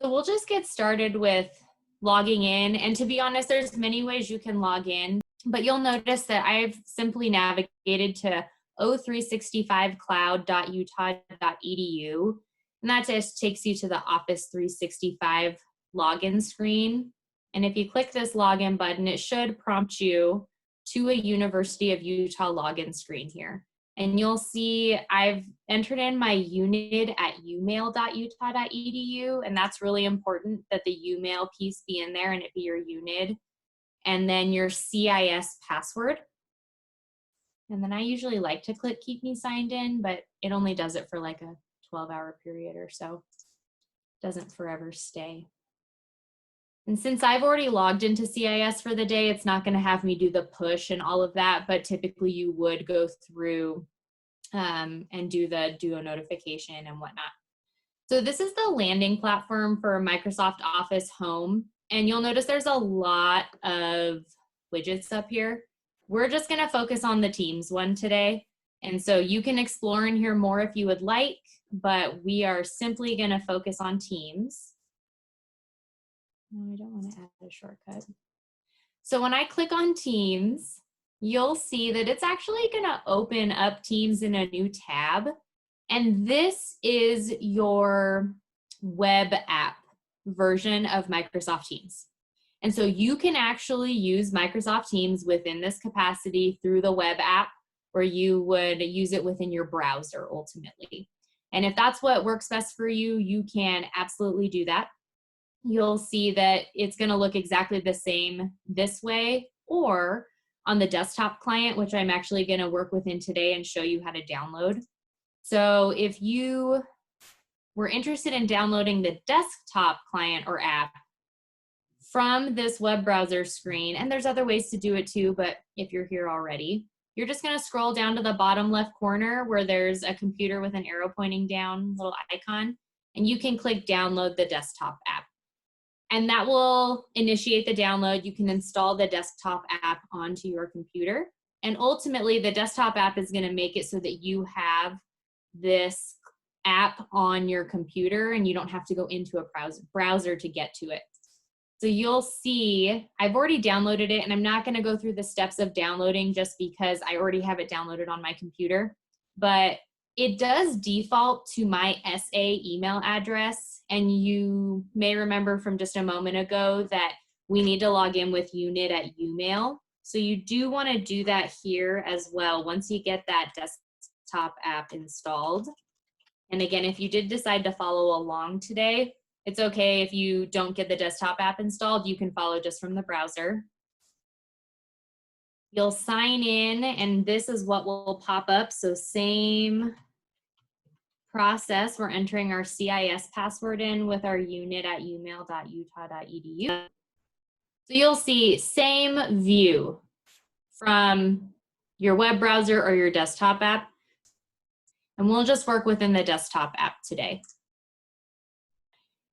So we'll just get started with logging in. And to be honest, there's many ways you can log in, but you'll notice that I've simply navigated to o365cloud.utah.edu. And that just takes you to the Office 365 login screen. And if you click this login button, it should prompt you to a University of Utah login screen here. And you'll see I've entered in my UNID at umail.utah.edu, and that's really important that the UMail piece be in there and it be your UNID. And then your CIS password. And then I usually like to click keep me signed in, but it only does it for like a 12-hour period or so. It doesn't forever stay. And since I've already logged into CIS for the day, it's not going to have me do the push and all of that, but typically you would go through and do the Duo notification and whatnot. So this is the landing platform for Microsoft Office Home. And you'll notice there's a lot of widgets up here. We're just going to focus on the Teams one today. And so you can explore in here more if you would like, but we are simply going to focus on Teams. No, I don't want to add a shortcut. So when I click on Teams, you'll see that it's actually going to open up Teams in a new tab. And this is your web app version of Microsoft Teams. And so you can actually use Microsoft Teams within this capacity through the web app, or you would use it within your browser ultimately. And if that's what works best for you, you can absolutely do that. You'll see that it's going to look exactly the same this way or on the desktop client, which I'm actually going to work within today and show you how to download. So if you were interested in downloading the desktop client or app from this web browser screen, and there's other ways to do it too, but if you're here already, you're just going to scroll down to the bottom left corner where there's a computer with an arrow pointing down, little icon, and you can click download the desktop app. And that will initiate the download. You can install the desktop app onto your computer. And ultimately, the desktop app is going to make it so that you have this app on your computer and you don't have to go into a browser to get to it. So you'll see I've already downloaded it, and I'm not going to go through the steps of downloading just because I already have it downloaded on my computer. But it does default to my SA email address. And you may remember from just a moment ago that we need to log in with UNID at UMail. So you do want to do that here as well once you get that desktop app installed. And again, if you did decide to follow along today, it's okay if you don't get the desktop app installed. You can follow just from the browser. You'll sign in, and this is what will pop up. So same process. We're entering our CIS password in with our UNID at umail.utah.edu. So you'll see same view from your web browser or your desktop app. And we'll just work within the desktop app today.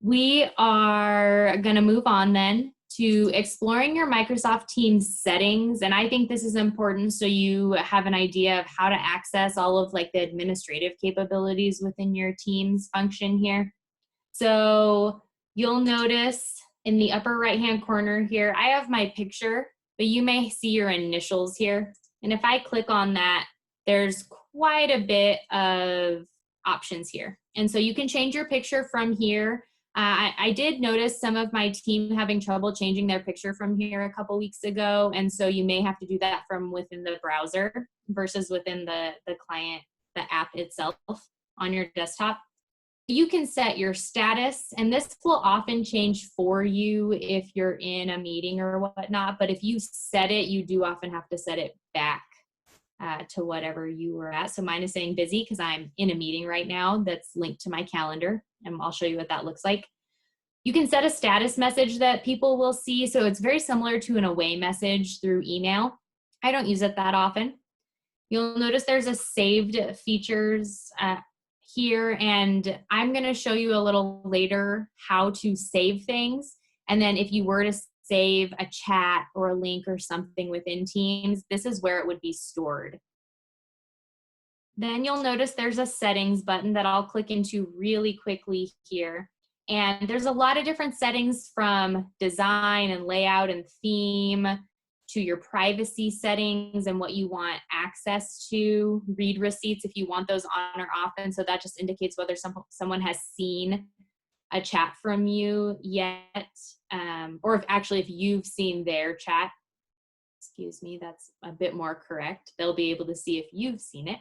We are going to move on then to exploring your Microsoft Teams settings. And I think this is important so you have an idea of how to access all of like the administrative capabilities within your Teams function here. So you'll notice in the upper right-hand corner here, I have my picture, but you may see your initials here. And if I click on that, there's quite a bit of options here. And so you can change your picture from here. I did notice some of my team having trouble changing their picture from here a couple weeks ago, and so you may have to do that from within the browser versus within the client, the app itself on your desktop. You can set your status, and this will often change for you if you're in a meeting or whatnot, but if you set it, you do often have to set it back to whatever you were at. So mine is saying busy because I'm in a meeting right now that's linked to my calendar, and I'll show you what that looks like. You can set a status message that people will see. So it's very similar to an away message through email. I don't use it that often. You'll notice there's a saved features here, and I'm going to show you a little later how to save things. And then if you were to save a chat or a link or something within Teams, this is where it would be stored. Then you'll notice there's a settings button that I'll click into really quickly here. And there's a lot of different settings from design and layout and theme to your privacy settings and what you want access to, read receipts if you want those on or off. And so that just indicates whether someone has seen a chat from you yet, or if you've seen their chat. Excuse me, that's a bit more correct. They'll be able to see if you've seen it.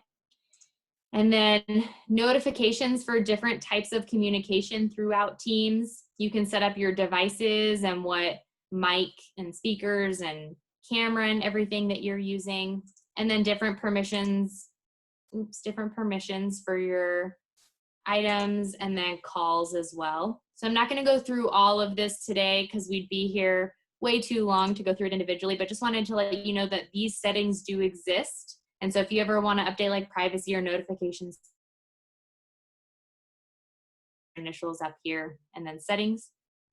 And then notifications for different types of communication throughout Teams. You can set up your devices and what mic and speakers and camera and everything that you're using. And then different permissions for your items and then calls as well. So I'm not going to go through all of this today because we'd be here way too long to go through it individually, but just wanted to let you know that these settings do exist. And so if you ever want to update like privacy or notifications, initials up here and then settings.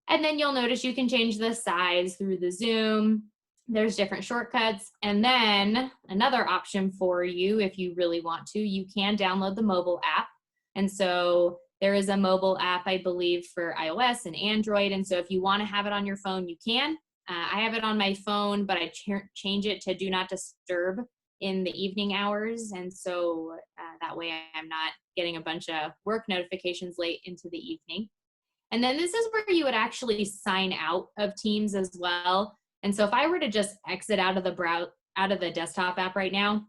And then you'll notice you can change the size through the zoom. There's different shortcuts. And then another option for you, if you really want to, you can download the mobile app. And so there is a mobile app, I believe, for iOS and Android. And so if you want to have it on your phone, you can. I have it on my phone, but I change it to do not disturb in the evening hours. And so that way I'm not getting a bunch of work notifications late into the evening. And then this is where you would actually sign out of Teams as well. And so if I were to just exit out of the desktop app right now,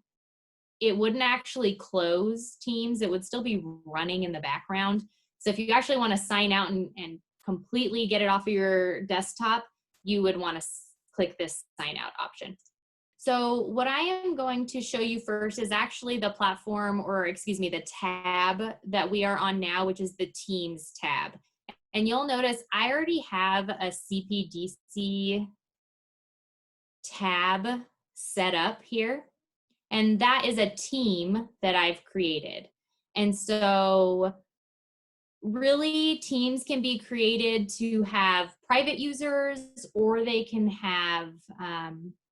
it wouldn't actually close Teams. It would still be running in the background. So if you actually want to sign out and completely get it off of your desktop, you would want to click this sign out option. So what I am going to show you first is actually the platform, or excuse me, the tab that we are on now, which is the Teams tab. And you'll notice I already have a CPDC tab set up here. And that is a team that I've created. And so really Teams can be created to have private users, or they can have,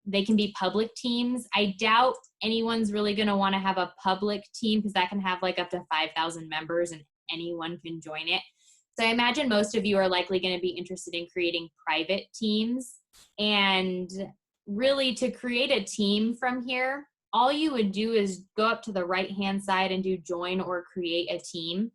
they can be public teams. I doubt anyone's really gonna wanna have a public team because that can have like up to 5,000 members and anyone can join it. So I imagine most of you are likely gonna be interested in creating private teams. And really to create a team from here, all you would do is go up to the right-hand side and do join or create a team.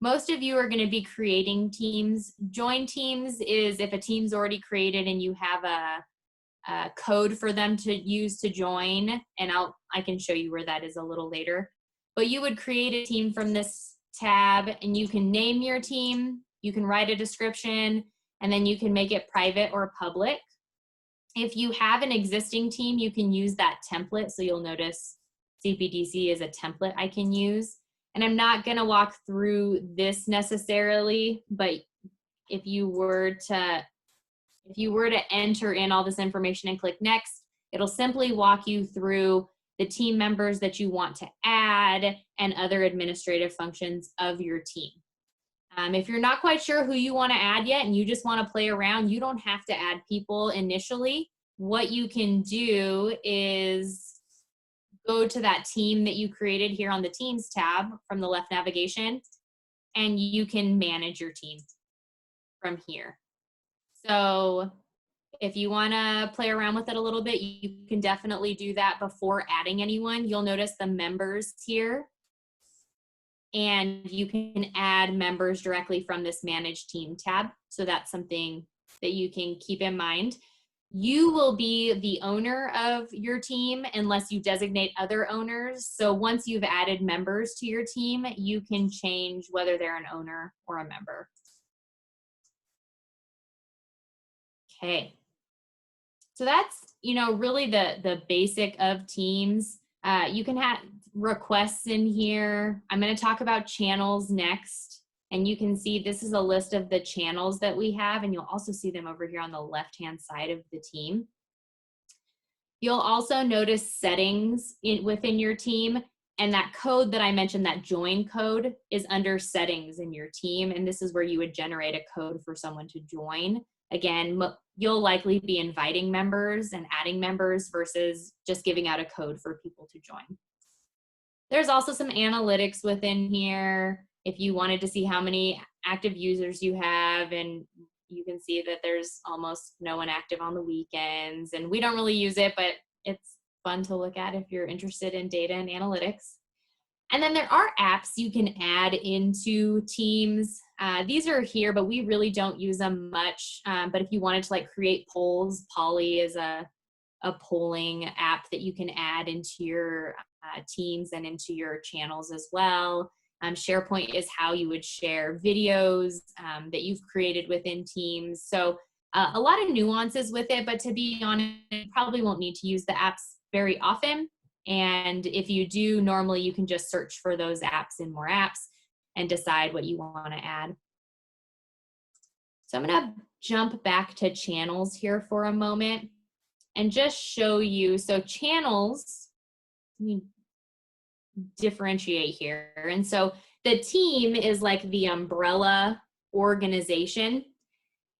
Most of you are going to be creating teams. Join teams is if a team's already created and you have a code for them to use to join, and I can show you where that is a little later. But you would create a team from this tab, and you can name your team, you can write a description, and then you can make it private or public. If you have an existing team, you can use that template. So you'll notice CPDC is a template I can use. And I'm not going to walk through this necessarily, but if you were to enter in all this information and click next, it'll simply walk you through the team members that you want to add and other administrative functions of your team. If you're not quite sure who you want to add yet and you just want to play around, you don't have to add people initially. What you can do is go to that team that you created here on the Teams tab from the left navigation, and you can manage your team from here. So if you want to play around with it a little bit, you can definitely do that before adding anyone. You'll notice the members here, and you can add members directly from this Manage Team tab. So that's something that you can keep in mind. You will be the owner of your team unless you designate other owners. So once you've added members to your team, you can change whether they're an owner or a member. Okay. So that's, really the basic of Teams. You can have requests in here. I'm going to talk about channels next. And you can see this is a list of the channels that we have, and you'll also see them over here on the left-hand side of the team. You'll also notice settings within your team, and that code that I mentioned, that join code, is under settings in your team, and this is where you would generate a code for someone to join. Again, you'll likely be inviting members and adding members versus just giving out a code for people to join. There's also some analytics within here. If you wanted to see how many active users you have, and you can see that there's almost no one active on the weekends, and we don't really use it, but it's fun to look at if you're interested in data and analytics. And then there are apps you can add into Teams. These are here, but we really don't use them much. But if you wanted to like create polls, Polly is a polling app that you can add into your Teams and into your channels as well. SharePoint is how you would share videos that you've created within Teams. So a lot of nuances with it, but to be honest, you probably won't need to use the apps very often. And if you do, normally you can just search for those apps in More Apps and decide what you want to add. So I'm going to jump back to channels here for a moment and just show you. So channels, let me differentiate here. And so the team is like the umbrella organization.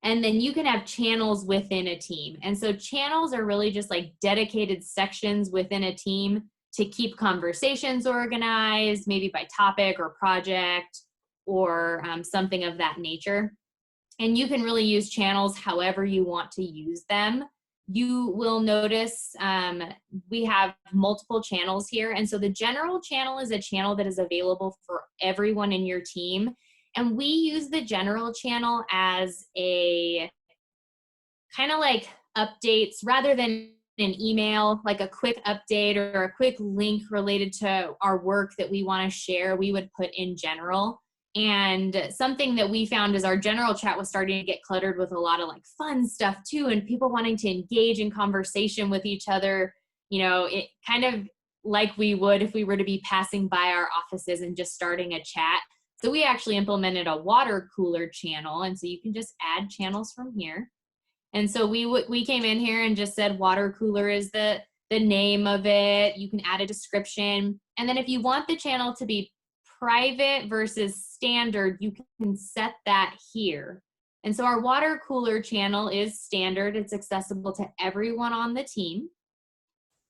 And then you can have channels within a team. And so channels are really just like dedicated sections within a team to keep conversations organized, maybe by topic or project or something of that nature. And you can really use channels however you want to use them. You will notice we have multiple channels here. And so the general channel is a channel that is available for everyone in your team. And we use the general channel as a kind of like updates rather than an email, like a quick update or a quick link related to our work that we want to share, we would put in general. And something that we found is our general chat was starting to get cluttered with a lot of like fun stuff too, and people wanting to engage in conversation with each other. You know, it kind of like we would if we were to be passing by our offices and just starting a chat. So we actually implemented a water cooler channel, and so you can just add channels from here. And so we came in here and just said water cooler is the name of it. You can add a description, and then if you want the channel to be private versus standard, you can set that here. And so our water cooler channel is standard. It's accessible to everyone on the team.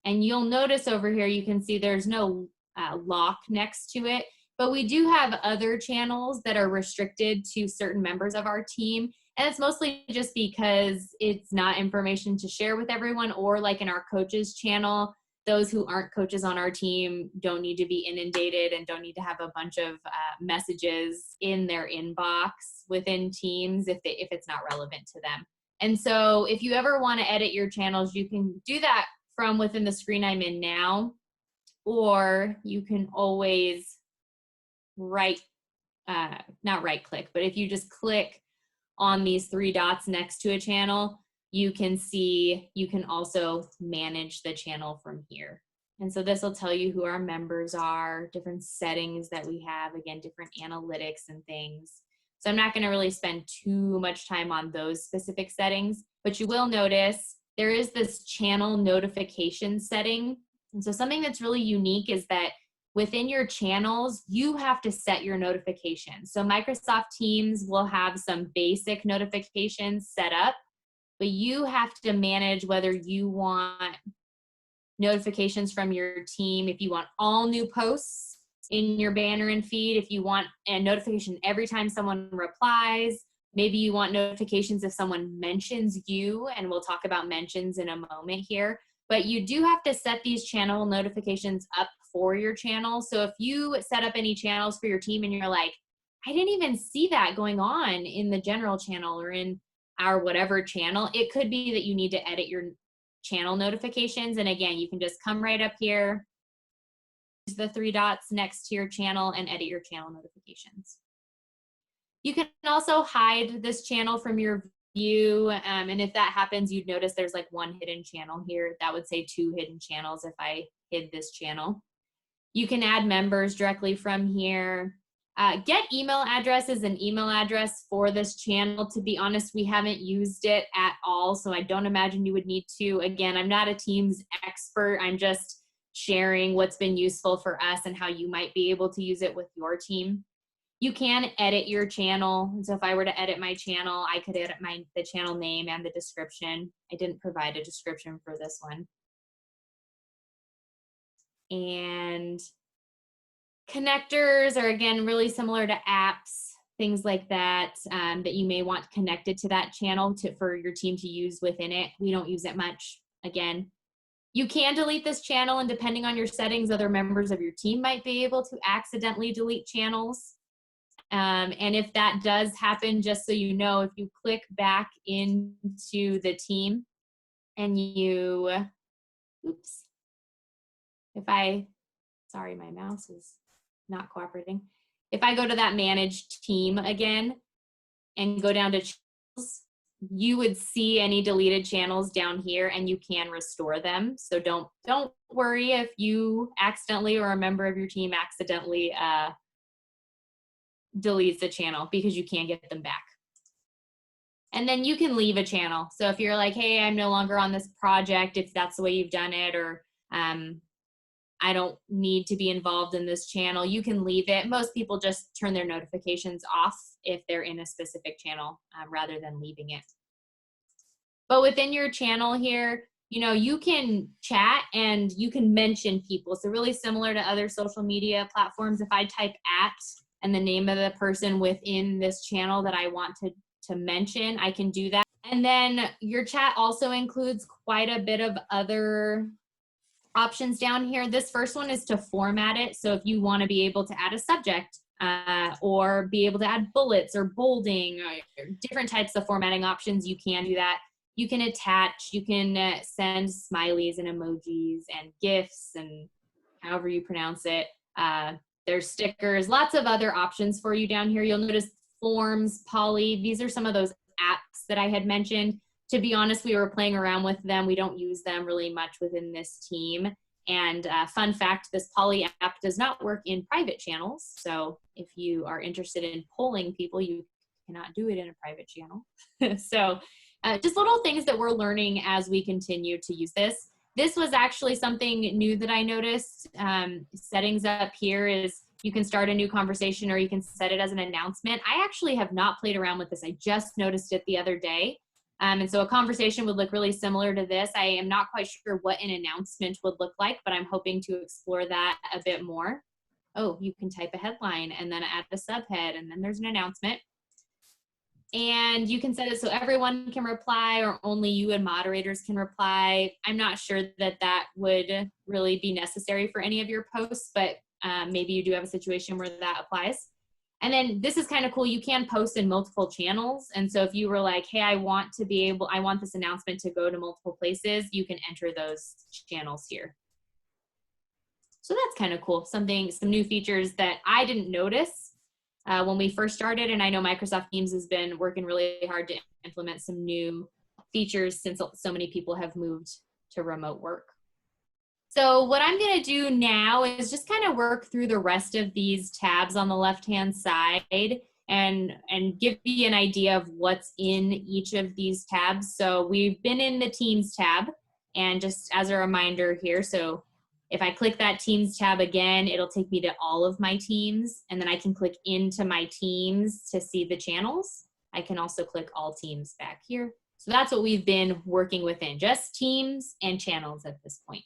And you'll notice over here, you can see there's no lock next to it. But we do have other channels that are restricted to certain members of our team. And it's mostly just because it's not information to share with everyone, or like in our coaches channel, those who aren't coaches on our team don't need to be inundated and don't need to have a bunch of messages in their inbox within Teams if it's not relevant to them. And so if you ever want to edit your channels, you can do that from within the screen I'm in now, or you can always not right click, but if you just click on these three dots next to a channel, you can see you can also manage the channel from here. And so this will tell you who our members are, different settings that we have, again, different analytics and things. So I'm not going to really spend too much time on those specific settings, but you will notice there is this channel notification setting. And so something that's really unique is that within your channels, you have to set your notifications. So Microsoft Teams will have some basic notifications set up, but you have to manage whether you want notifications from your team, if you want all new posts in your banner and feed, if you want a notification every time someone replies, maybe you want notifications if someone mentions you, and we'll talk about mentions in a moment here. But you do have to set these channel notifications up for your channel. So if you set up any channels for your team and you're like, I didn't even see that going on in the general channel or in our whatever channel, it could be that you need to edit your channel notifications. And again, you can just come right up here, use the three dots next to your channel, and edit your channel notifications. You can also hide this channel from your view. And if that happens, you'd notice there's like one hidden channel here. That would say 2 hidden channels if I hid this channel. You can add members directly from here. Get email address is an email address for this channel. To be honest, we haven't used it at all, so I don't imagine you would need to. Again, I'm not a Teams expert. I'm just sharing what's been useful for us and how you might be able to use it with your team. You can edit your channel. So if I were to edit my channel, I could edit the channel name and the description. I didn't provide a description for this one. And Connectors are, again, really similar to apps, things like that, that you may want connected to that channel for your team to use within it. We don't use it much. Again, you can delete this channel, and depending on your settings, other members of your team might be able to accidentally delete channels. And if that does happen, just so you know, if you click back into the team and you, oops, sorry, my mouse is not cooperating. If I go to that managed team again and go down to channels, you would see any deleted channels down here, and you can restore them. So don't worry if you accidentally, or a member of your team accidentally deletes the channel, because you can get them back. And then you can leave a channel. So if you're like, hey, I'm no longer on this project, if that's the way you've done it, or I don't need to be involved in this channel, you can leave it. Most people just turn their notifications off if they're in a specific channel, rather than leaving it. But within your channel here, you know, you can chat and you can mention people. So really similar to other social media platforms, if I type @ and the name of the person within this channel that I want to mention, I can do that. And then your chat also includes quite a bit of other options down here. This first one is to format it. So if you want to be able to add a subject, or be able to add bullets or bolding, or different types of formatting options, you can do that. You can attach, you can send smileys and emojis and GIFs and however you pronounce it. There's stickers, lots of other options for you down here. You'll notice forms, Poly. These are some of those apps that I had mentioned. To be honest, we were playing around with them. We don't use them really much within this team. And fun fact, this Poly app does not work in private channels. So if you are interested in polling people, you cannot do it in a private channel. So just little things that we're learning as we continue to use this. This was actually something new that I noticed. Settings up here is you can start a new conversation, or you can set it as an announcement. I actually have not played around with this. I just noticed it the other day. And so a conversation would look really similar to this. I am not quite sure what an announcement would look like, but I'm hoping to explore that a bit more. Oh, you can type a headline and then add a subhead, and then there's an announcement. And you can set it so everyone can reply, or only you and moderators can reply. I'm not sure that that would really be necessary for any of your posts, but maybe you do have a situation where that applies. And then this is kind of cool. You can post in multiple channels. And so if you were like, hey, I want this announcement to go to multiple places, you can enter those channels here. So that's kind of cool. Some new features that I didn't notice when we first started. And I know Microsoft Teams has been working really hard to implement some new features since so many people have moved to remote work. So what I'm going to do now is just kind of work through the rest of these tabs on the left-hand side and give you an idea of what's in each of these tabs. So we've been in the Teams tab, and just as a reminder here, so if I click that Teams tab again, it'll take me to all of my teams, and then I can click into my teams to see the channels. I can also click all teams back here. So that's what we've been working within, just teams and channels at this point.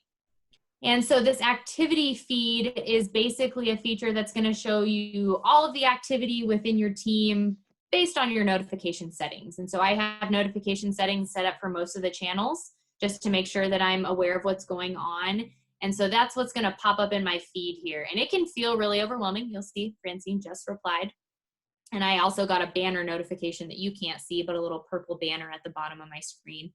And so this activity feed is basically a feature that's going to show you all of the activity within your team based on your notification settings. And so I have notification settings set up for most of the channels just to make sure that I'm aware of what's going on. And so that's what's going to pop up in my feed here. And it can feel really overwhelming. You'll see Francine just replied. And I also got a banner notification that you can't see, but a little purple banner at the bottom of my screen.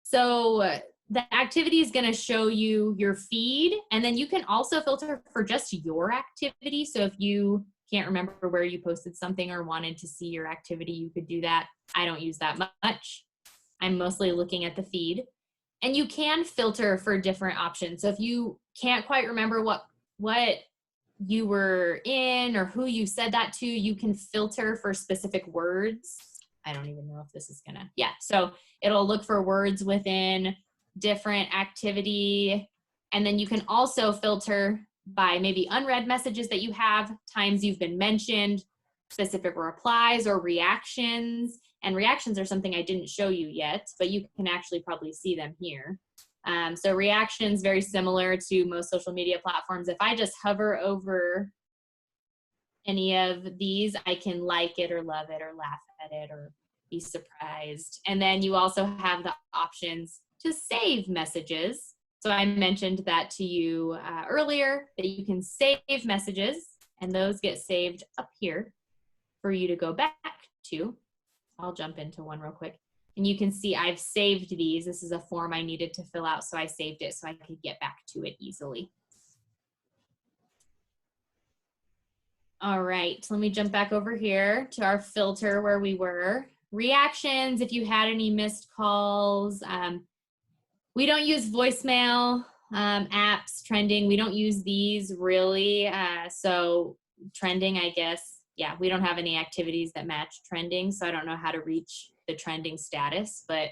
So the activity is going to show you your feed, and then you can also filter for just your activity. So if you can't remember where you posted something or wanted to see your activity, you could do that. I don't use that much. I'm mostly looking at the feed. And you can filter for different options. So if you can't quite remember what you were in or who you said that to, you can filter for specific words. I don't even know if this is gonna, yeah. So it'll look for words within different activity. And then you can also filter by maybe unread messages that you have, times you've been mentioned, specific replies or reactions. And reactions are something I didn't show you yet, but you can actually probably see them here. So reactions, very similar to most social media platforms. If I just hover over any of these, I can like it or love it or laugh at it or be surprised. And then you also have the options to save messages. So I mentioned that to you earlier, that you can save messages, and those get saved up here for you to go back to. I'll jump into one real quick. And you can see I've saved these. This is a form I needed to fill out, so I saved it so I could get back to it easily. All right, let me jump back over here to our filter where we were. Reactions, if you had any missed calls. We don't use voicemail, apps, trending. We don't use these really. So trending, I guess, yeah, we don't have any activities that match trending, so I don't know how to reach the trending status, but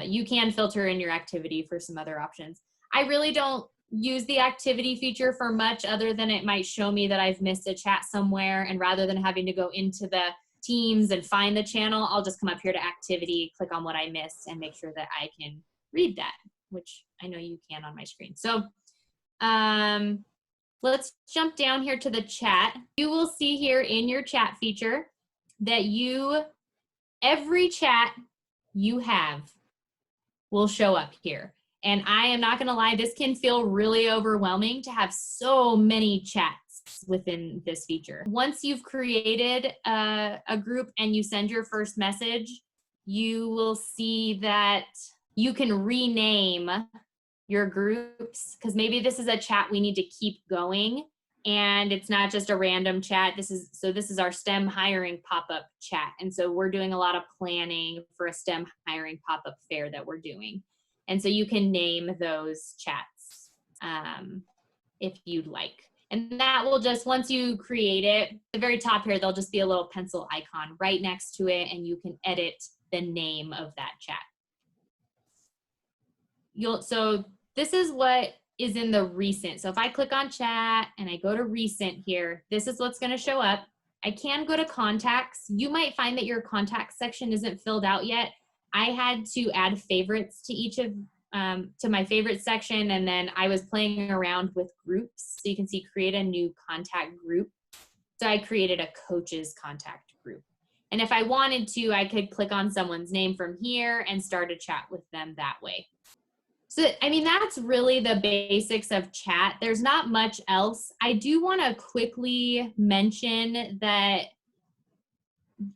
you can filter in your activity for some other options. I really don't use the activity feature for much other than it might show me that I've missed a chat somewhere, and rather than having to go into the Teams and find the channel, I'll just come up here to activity, click on what I missed, and make sure that I can read that, which I know you can on my screen. So let's jump down here to the chat. You will see here in your chat feature that every chat you have will show up here. And I am not gonna lie, this can feel really overwhelming to have so many chats within this feature. Once you've created a group and you send your first message, you will see that you can rename your groups, because maybe this is a chat we need to keep going and it's not just a random chat. This is our STEM hiring pop-up chat. And so we're doing a lot of planning for a STEM hiring pop-up fair that we're doing. And so you can name those chats if you'd like. And that will just, once you create it, at the very top here, there'll just be a little pencil icon right next to it, and you can edit the name of that chat. So this is what is in the recent. So if I click on chat and I go to recent here, this is what's gonna show up. I can go to contacts. You might find that your contacts section isn't filled out yet. I had to add favorites to each of, to my favorite section, and then I was playing around with groups. So you can see create a new contact group. So I created a coach's contact group. And if I wanted to, I could click on someone's name from here and start a chat with them that way. So, I mean, that's really the basics of chat. There's not much else. I do want to quickly mention that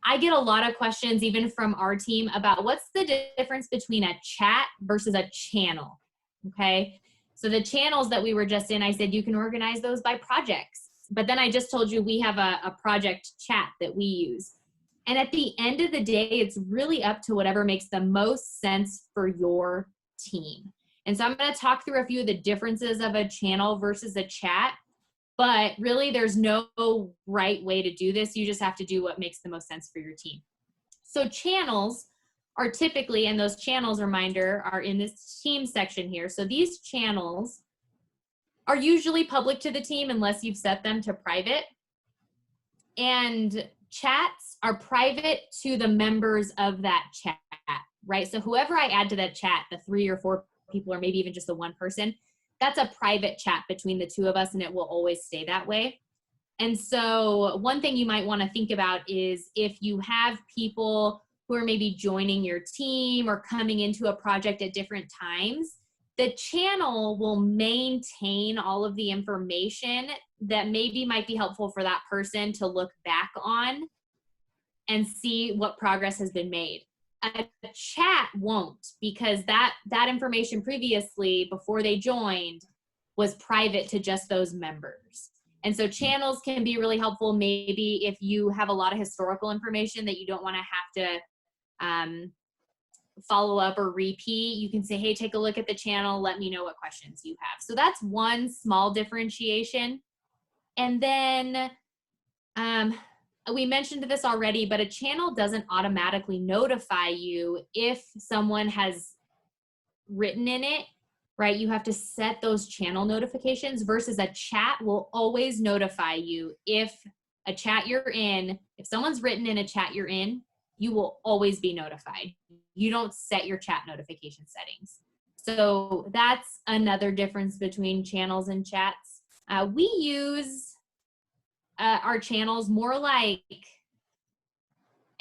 I get a lot of questions, even from our team, about what's the difference between a chat versus a channel, okay? So the channels that we were just in, I said you can organize those by projects. But then I just told you we have a project chat that we use. And at the end of the day, it's really up to whatever makes the most sense for your team. And so I'm going to talk through a few of the differences of a channel versus a chat, but really there's no right way to do this. You just have to do what makes the most sense for your team. So channels are typically, and those channels, reminder, are in this team section here. So these channels are usually public to the team unless you've set them to private. And chats are private to the members of that chat, right? So whoever I add to that chat, the 3 or 4 people, or maybe even just the one person, that's a private chat between the 2 of us, and it will always stay that way. And so one thing you might want to think about is if you have people who are maybe joining your team or coming into a project at different times, the channel will maintain all of the information that maybe might be helpful for that person to look back on and see what progress has been made. A chat won't, because that information previously, before they joined, was private to just those members. And so channels can be really helpful maybe if you have a lot of historical information that you don't want to have to follow up or repeat. You can say, hey, take a look at the channel, let me know what questions you have. So that's one small differentiation. And then we mentioned this already, but a channel doesn't automatically notify you if someone has written in it, right? You have to set those channel notifications, versus a chat will always notify you if a chat you're in, if someone's written in a chat you're in, you will always be notified. You don't set your chat notification settings. So that's another difference between channels and chats. We use our channels more like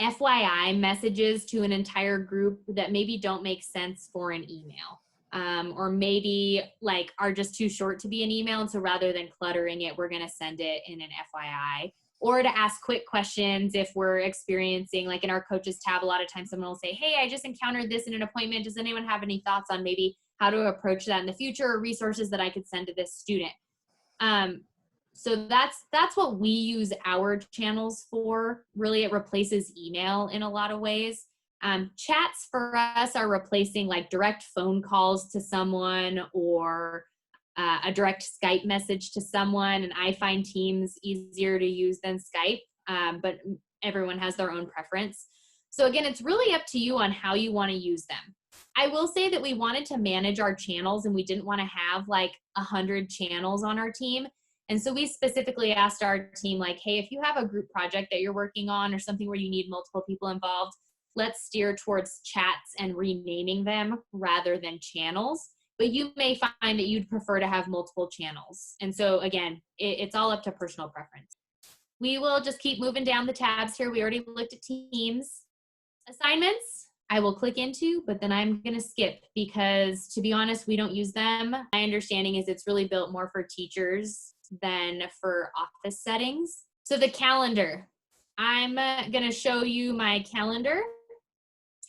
FYI messages to an entire group that maybe don't make sense for an email. Or maybe like are just too short to be an email. And so rather than cluttering it, we're going to send it in an FYI, or to ask quick questions if we're experiencing, like in our coaches tab, a lot of times someone will say, hey, I just encountered this in an appointment. Does anyone have any thoughts on maybe how to approach that in the future, or resources that I could send to this student? So that's what we use our channels for. Really, it replaces email in a lot of ways. Chats for us are replacing like direct phone calls to someone, or a direct Skype message to someone. And I find Teams easier to use than Skype, but everyone has their own preference. So again, it's really up to you on how you want to use them. I will say that we wanted to manage our channels, and we didn't want to have like 100 channels on our team. And so we specifically asked our team, like, hey, if you have a group project that you're working on or something where you need multiple people involved, let's steer towards chats and renaming them rather than channels. But you may find that you'd prefer to have multiple channels. And so again, it's all up to personal preference. We will just keep moving down the tabs here. We already looked at teams. Assignments, I will click into, but then I'm going to skip because, to be honest, we don't use them. My understanding is it's really built more for teachers than for office settings. So the calendar, I'm going to show you my calendar,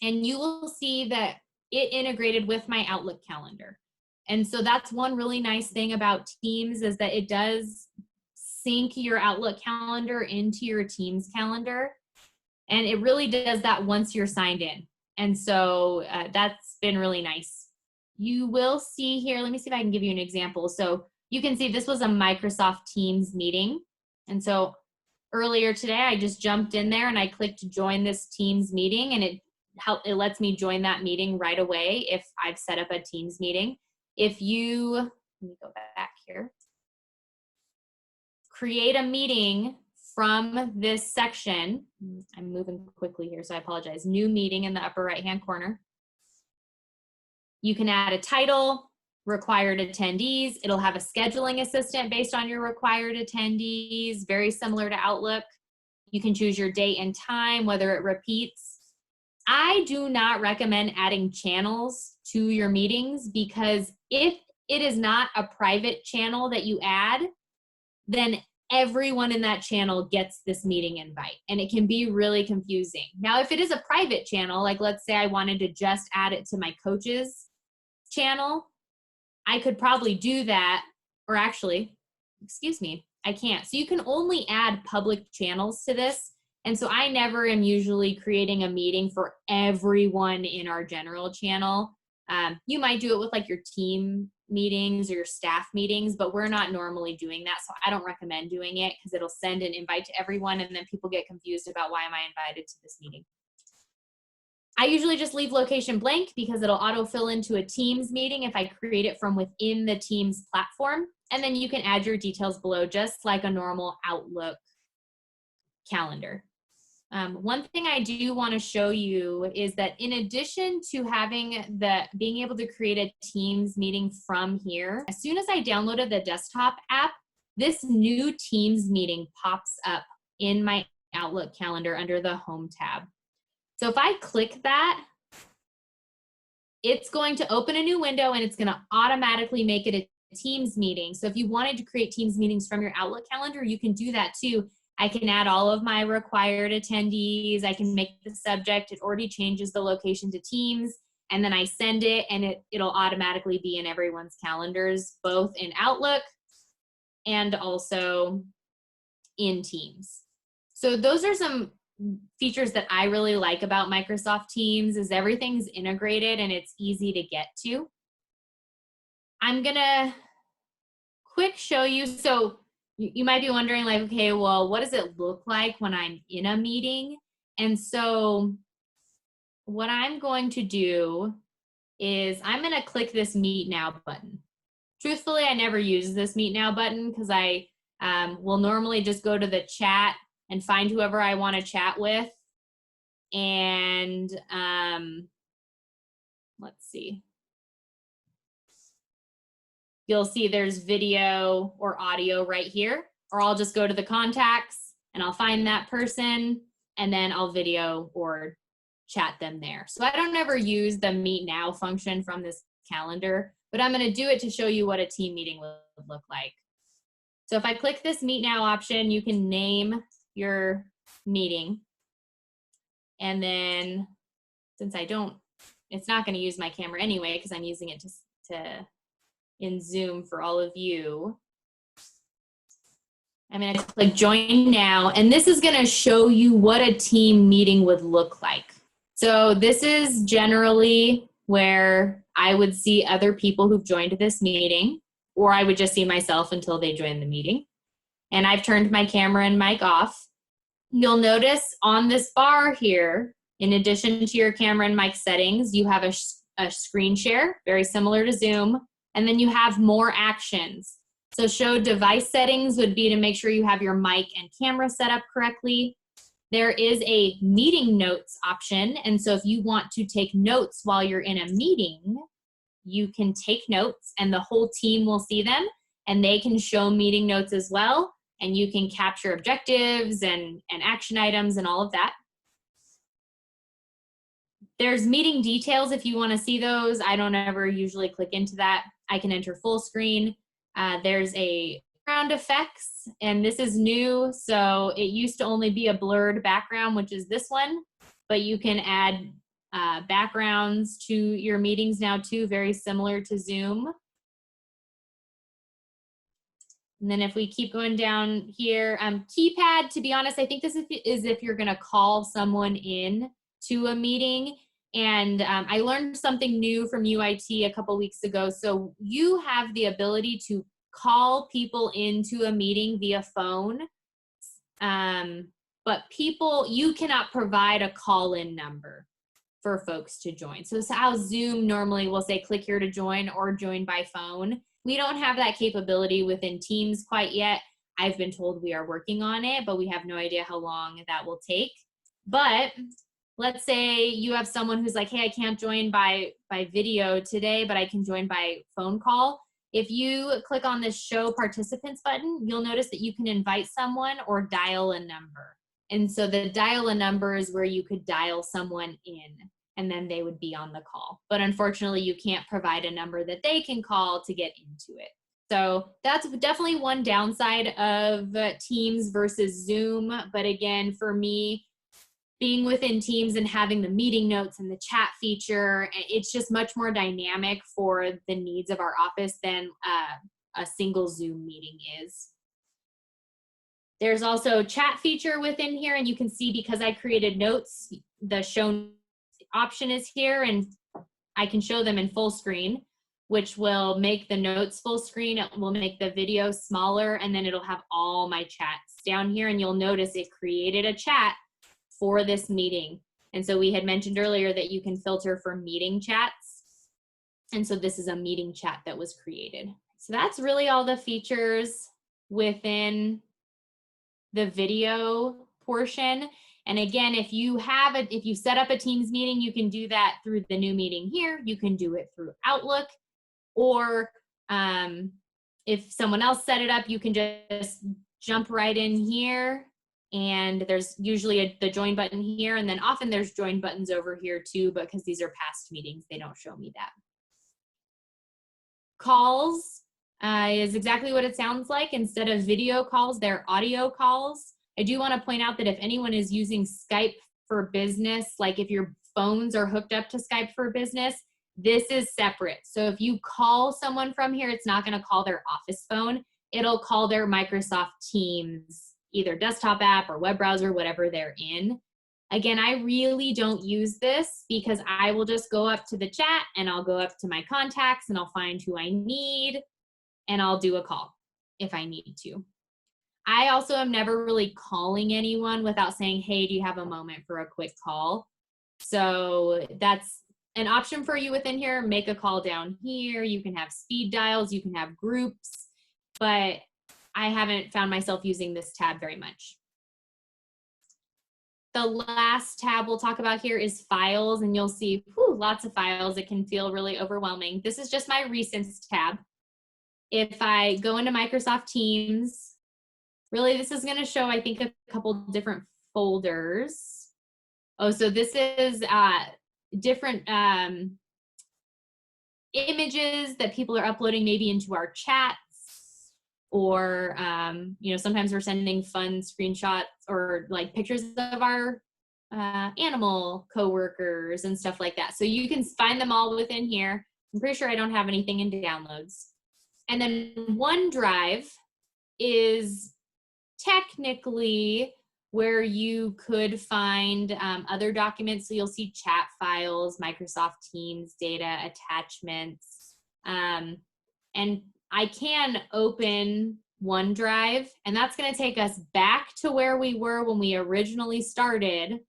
and you will see that it integrated with my Outlook calendar. And so that's one really nice thing about Teams, is that it does sync your Outlook calendar into your Teams calendar. And it really does that once you're signed in. And so that's been really nice. You will see here, let me see if I can give you an example. So you can see this was a Microsoft Teams meeting. And so earlier today, I just jumped in there and I clicked join this Teams meeting, and it lets me join that meeting right away if I've set up a Teams meeting. If you, let me go back here, create a meeting from this section, I'm moving quickly here, so I apologize, new meeting in the upper right-hand corner. You can add a title, required attendees. It'll have a scheduling assistant based on your required attendees, very similar to Outlook. You can choose your date and time, whether it repeats. I do not recommend adding channels to your meetings, because if it is not a private channel that you add, then everyone in that channel gets this meeting invite, and it can be really confusing. Now, if it is a private channel, like let's say I wanted to just add it to my coach's channel, I could probably do that, or actually, excuse me, I can't. So you can only add public channels to this. And so I never am usually creating a meeting for everyone in our general channel. You might do it with like your team meetings or your staff meetings, but we're not normally doing that. So I don't recommend doing it, because it'll send an invite to everyone, and then people get confused about, why am I invited to this meeting? I usually just leave location blank, because it'll autofill into a Teams meeting if I create it from within the Teams platform. And then you can add your details below, just like a normal Outlook calendar. One thing I do want to show you is that in addition to having being able to create a Teams meeting from here, as soon as I downloaded the desktop app, this new Teams meeting pops up in my Outlook calendar under the Home tab. So if I click that, it's going to open a new window, and it's going to automatically make it a Teams meeting. So if you wanted to create Teams meetings from your Outlook calendar, you can do that too. I can add all of my required attendees. I can make the subject. It already changes the location to Teams, and then I send it, and it'll automatically be in everyone's calendars, both in Outlook and also in Teams. So those are some features that I really like about Microsoft Teams, is everything's integrated and it's easy to get to. I'm gonna quick show you. So you might be wondering, like, okay, well, what does it look like when I'm in a meeting? And so what I'm going to do is I'm going to click this Meet Now button. Truthfully, I never use this Meet Now button, because I will normally just go to the chat and find whoever I want to chat with. And let's see. You'll see there's video or audio right here. or I'll just go to the contacts and I'll find that person and then I'll video or chat them there. So I don't ever use the Meet Now function from this calendar, but I'm going to do it to show you what a team meeting would look like. So if I click this Meet Now option, you can name your meeting. And then since it's not going to use my camera anyway, because I'm using it in Zoom for all of you. I'm going to click Join Now, and this is going to show you what a team meeting would look like. So this is generally where I would see other people who've joined this meeting, or I would just see myself until they join the meeting. And I've turned my camera and mic off. You'll notice on this bar here, in addition to your camera and mic settings, you have a screen share, very similar to Zoom, and then you have more actions. So show device settings would be to make sure you have your mic and camera set up correctly. There is a meeting notes option, and so if you want to take notes while you're in a meeting, you can take notes and the whole team will see them, and they can show meeting notes as well, and you can capture objectives and action items and all of that. There's meeting details if you want to see those. I don't ever usually click into that. I can enter full screen. There's a background effects, and this is new. So it used to only be a blurred background, which is this one, but you can add backgrounds to your meetings now too, very similar to Zoom. And then if we keep going down here, keypad, to be honest, I think this is if you're gonna call someone in to a meeting. And I learned something new from UIT a couple weeks ago. So you have the ability to call people into a meeting via phone, but you cannot provide a call-in number for folks to join. So it's how Zoom normally will say, click here to join or join by phone. We don't have that capability within Teams quite yet. I've been told we are working on it, but we have no idea how long that will take. But let's say you have someone who's like, hey, I can't join by video today, but I can join by phone call. If you click on this show participants button, you'll notice that you can invite someone or dial a number. And so the dial a number is where you could dial someone in and then they would be on the call. But unfortunately, you can't provide a number that they can call to get into it. So that's definitely one downside of Teams versus Zoom. But again, for me, being within Teams and having the meeting notes and the chat feature, it's just much more dynamic for the needs of our office than a single Zoom meeting is. There's also chat feature within here, and you can see because I created notes, the show option is here, and I can show them in full screen, which will make the notes full screen. It will make the video smaller, and then it'll have all my chats down here, and you'll notice it created a chat for this meeting. And so we had mentioned earlier that you can filter for meeting chats. And so this is a meeting chat that was created. So that's really all the features within the video portion. And again, if you set up a Teams meeting, you can do that through the new meeting here. You can do it through Outlook, or if someone else set it up, you can just jump right in here. And there's usually the join button here, and then often there's join buttons over here too, but because these are past meetings, they don't show me that. Calls is exactly what it sounds like. Instead of video calls, they're audio calls. I do want to point out that if anyone is using Skype for Business, like if your phones are hooked up to Skype for Business, this is separate. So if you call someone from here, it's not going to call their office phone. It'll call their Microsoft Teams either desktop app or web browser, whatever they're in. Again, I really don't use this because I will just go up to the chat and I'll go up to my contacts and I'll find who I need and I'll do a call if I need to. I also am never really calling anyone without saying, hey, do you have a moment for a quick call? So that's an option for you within here. Make a call down here. You can have speed dials, you can have groups, but I haven't found myself using this tab very much. The last tab we'll talk about here is files, and you'll see lots of files. It can feel really overwhelming. This is just my recents tab. If I go into Microsoft Teams really this is going to show, I think, a couple different folders. Oh, so this is different images that people are uploading maybe into our chats, or you know, sometimes we're sending fun screenshots or like pictures of our animal coworkers and stuff like that. So you can find them all within here. I'm pretty sure I don't have anything in downloads. And then OneDrive is technically where you could find other documents. So you'll see chat files, Microsoft Teams data, attachments. And I can open OneDrive, and that's going to take us back to where we were when we originally started,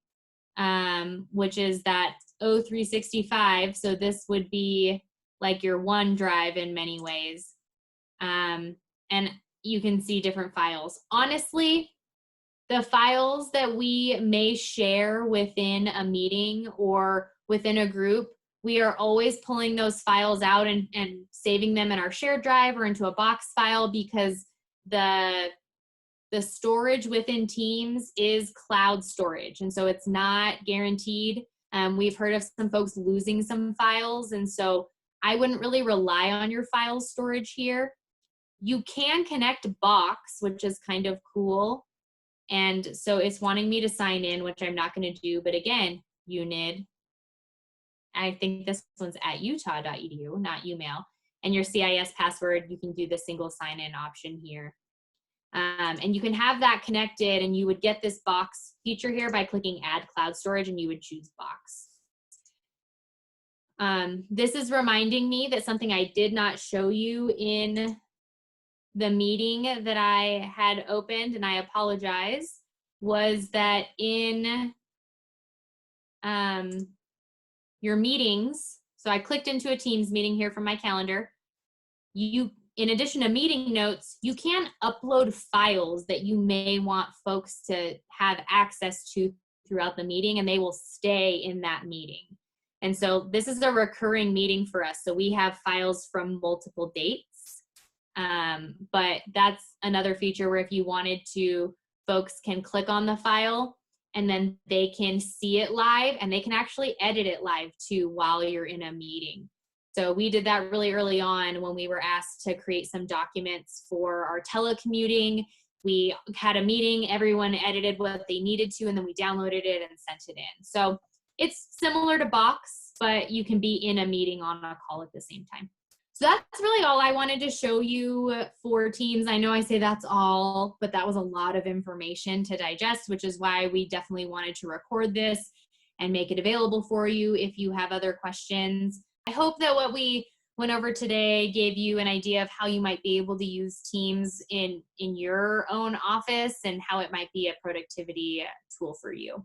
which is that O365. So this would be like your OneDrive in many ways. And you can see different files. Honestly, the files that we may share within a meeting or within a group, we are always pulling those files out and saving them in our shared drive or into a box file, because the storage within Teams is cloud storage. And so it's not guaranteed. We've heard of some folks losing some files. And so I wouldn't really rely on your file storage here. You can connect Box, which is kind of cool. And so it's wanting me to sign in, which I'm not going to do. But again, UNID, I think this one's at utah.edu, not UMail. And your CIS password, you can do the single sign-in option here. And you can have that connected, and you would get this Box feature here by clicking Add Cloud Storage, and you would choose Box. This is reminding me that something I did not show you in the meeting that I had opened, and I apologize, was that in your meetings, so I clicked into a Teams meeting here from my calendar. You, in addition to meeting notes, you can upload files that you may want folks to have access to throughout the meeting, and they will stay in that meeting. And so this is a recurring meeting for us. So we have files from multiple dates. But that's another feature where if you wanted to, folks can click on the file and then they can see it live, and they can actually edit it live too while you're in a meeting. So we did that really early on when we were asked to create some documents for our telecommuting. We had a meeting, everyone edited what they needed to, and then we downloaded it and sent it in. So it's similar to Box, but you can be in a meeting on a call at the same time. So that's really all I wanted to show you for Teams. I know I say that's all, but that was a lot of information to digest, which is why we definitely wanted to record this and make it available for you if you have other questions. I hope that what we went over today gave you an idea of how you might be able to use Teams in your own office and how it might be a productivity tool for you.